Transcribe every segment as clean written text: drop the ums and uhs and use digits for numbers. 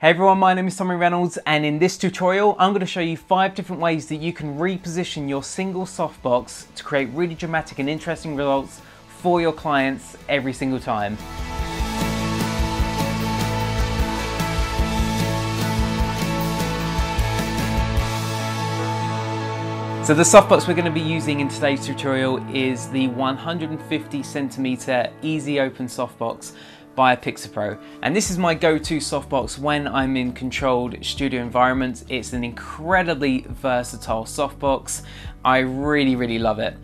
Hey everyone, my name is Reynolds, and in this tutorial I'm going to show you 5 different ways that you can reposition your single softbox to create really dramatic and interesting results for your clients every single time. So the softbox we're going to be using in today's tutorial is the 150cm easy open softbox by Pixapro, and this is my go-to softbox when I'm in controlled studio environments. It's an incredibly versatile softbox. I really love it.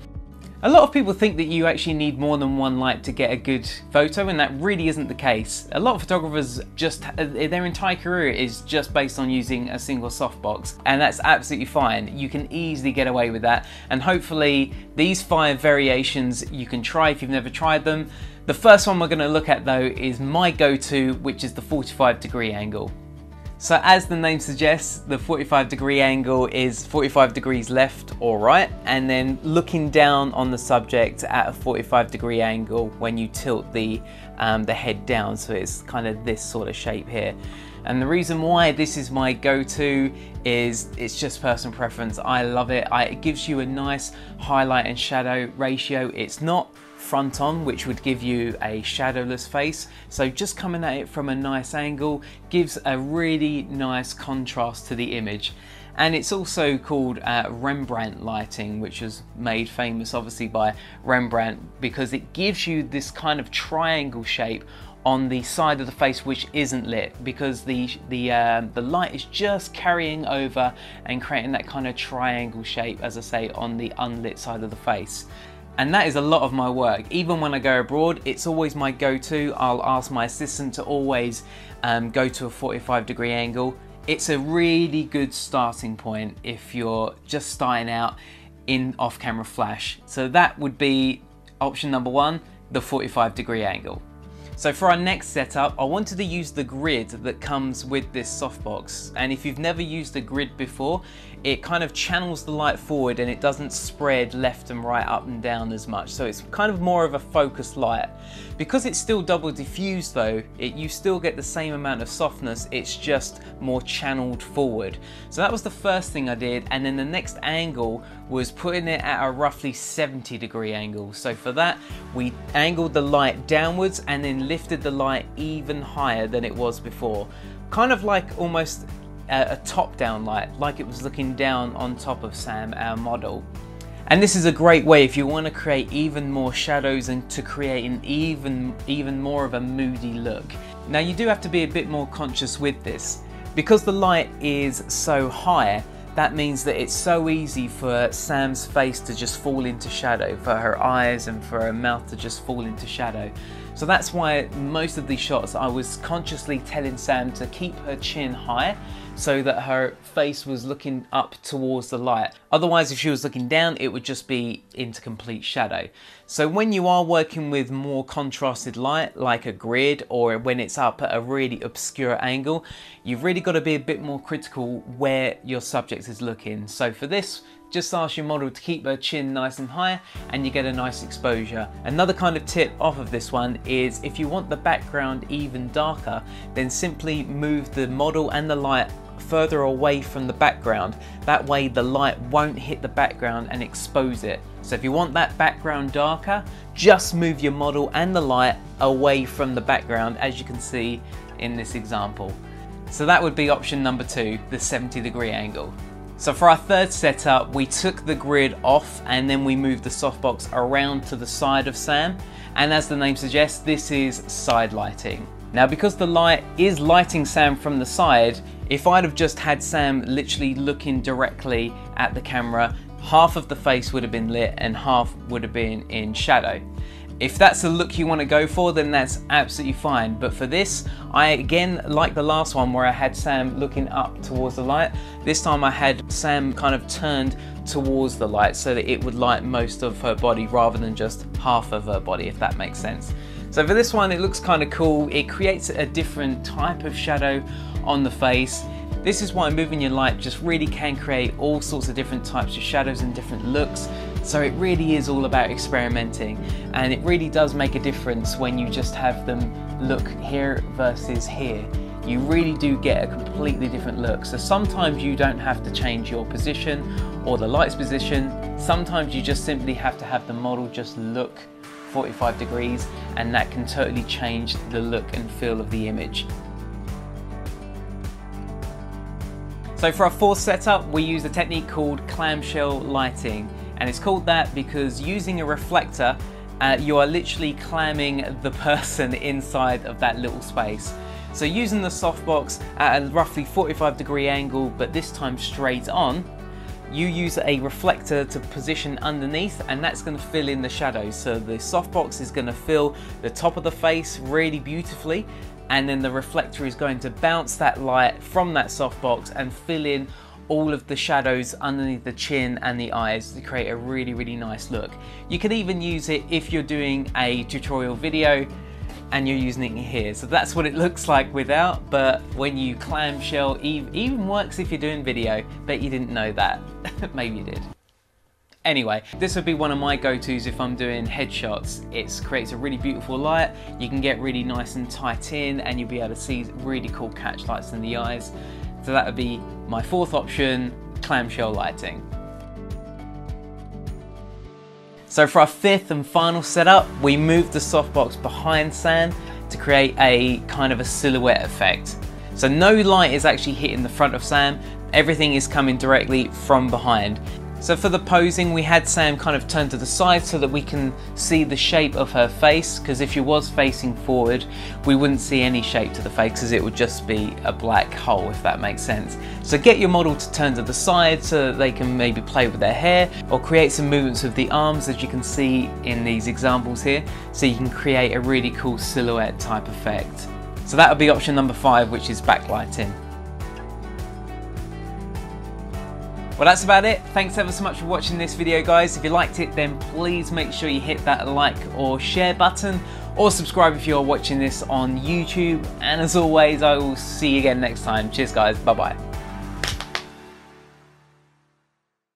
A lot of people think that you actually need more than one light to get a good photo, and that really isn't the case. A lot of photographers their entire career is just based on using a single softbox, and that's absolutely fine. You can easily get away with that, and hopefully these 5 variations you can try if you've never tried them. The first one we're going to look at though is my go-to, which is the 45-degree angle. So as the name suggests, the 45-degree angle is 45 degrees left or right, and then looking down on the subject at a 45-degree angle when you tilt the head down, so it's kind of this sort of shape here. And the reason why this is my go-to is it's just personal preference. I love it. It gives you a nice highlight and shadow ratio. It's not front on, which would give you a shadowless face, so just coming at it from a nice angle gives a really nice contrast to the image. And it's also called Rembrandt lighting, which was made famous obviously by Rembrandt because it gives you this kind of triangle shape on the side of the face which isn't lit, because the light is just carrying over and creating that kind of triangle shape, as I say, on the unlit side of the face. And that is a lot of my work. Even when I go abroad, it's always my go-to. I'll ask my assistant to always go to a 45-degree angle. It's a really good starting point if you're just starting out in off-camera flash. So that would be option number 1, the 45-degree angle. So for our next setup, I wanted to use the grid that comes with this softbox. And if you've never used a grid before, it kind of channels the light forward and it doesn't spread left and right, up and down as much. So it's kind of more of a focused light. Because it's still double diffused though, you still get the same amount of softness, it's just more channeled forward. So that was the first thing I did, and then the next angle was putting it at a roughly 70-degree angle. So for that, we angled the light downwards and then lifted the light even higher than it was before. Kind of like almost a top-down light, like it was looking down on top of Sam, our model. And this is a great way if you want to create even more shadows and to create an even more of a moody look. Now you do have to be a bit more conscious with this. Because the light is so high, that means that it's so easy for Sam's face to just fall into shadow, for her eyes and for her mouth to just fall into shadow. So that's why most of these shots I was consciously telling Sam to keep her chin high so that her face was looking up towards the light. Otherwise, if she was looking down, it would just be into complete shadow. So when you are working with more contrasted light, like a grid, or when it's up at a really obscure angle, you've really got to be a bit more critical where your subject is looking. So for this, just ask your model to keep her chin nice and high and you get a nice exposure. Another kind of tip off of this one is if you want the background even darker, then simply move the model and the light further away from the background. That way the light won't hit the background and expose it. So if you want that background darker, just move your model and the light away from the background, as you can see in this example. So that would be option number 2, the 70-degree angle. So for our third setup, we took the grid off and then we moved the softbox around to the side of Sam. And as the name suggests, this is side lighting. Now because the light is lighting Sam from the side, if I'd have just had Sam literally looking directly at the camera, half of the face would have been lit and half would have been in shadow. If that's the look you want to go for, then that's absolutely fine. But for this, I again, like the last one where I had Sam looking up towards the light, this time I had Sam kind of turned towards the light so that it would light most of her body rather than just half of her body, if that makes sense. So for this one, it looks kind of cool. It creates a different type of shadow on the face. This is why moving your light just really can create all sorts of different types of shadows and different looks. So it really is all about experimenting, and it really does make a difference when you just have them look here versus here. you really do get a completely different look. So sometimes you don't have to change your position or the light's position. Sometimes you just simply have to have the model just look 45 degrees, and that can totally change the look and feel of the image. So for our fourth setup, we use a technique called clamshell lighting, and it's called that because using a reflector, you are literally clamming the person inside of that little space. So using the softbox at a roughly 45 degree angle, but this time straight on, you use a reflector to position underneath, and that's going to fill in the shadows. So the softbox is going to fill the top of the face really beautifully, and then the reflector is going to bounce that light from that softbox and fill in all of the shadows underneath the chin and the eyes to create a really, really nice look. You can even use it if you're doing a tutorial video and you're using it here. So that's what it looks like without, but when you clamshell, even works if you're doing video. Bet you didn't know that. Maybe you did. Anyway, this would be one of my go-tos if I'm doing headshots. It creates a really beautiful light, you can get really nice and tight in, and you'll be able to see really cool catch lights in the eyes. So that would be my fourth option, clamshell lighting. So for our fifth and final setup, we moved the softbox behind Sam to create a kind of a silhouette effect. So no light is actually hitting the front of Sam, everything is coming directly from behind. So for the posing, we had Sam kind of turn to the side so that we can see the shape of her face, because if she was facing forward, we wouldn't see any shape to the face because it would just be a black hole, if that makes sense. So get your model to turn to the side so that they can maybe play with their hair or create some movements with the arms, as you can see in these examples here, so you can create a really cool silhouette type effect. So that would be option number 5, which is backlighting. Well, that's about it. Thanks ever so much for watching this video, guys. If you liked it, then please make sure you hit that like or share button, or subscribe if you're watching this on YouTube. And as always, I will see you again next time. Cheers, guys. Bye-bye.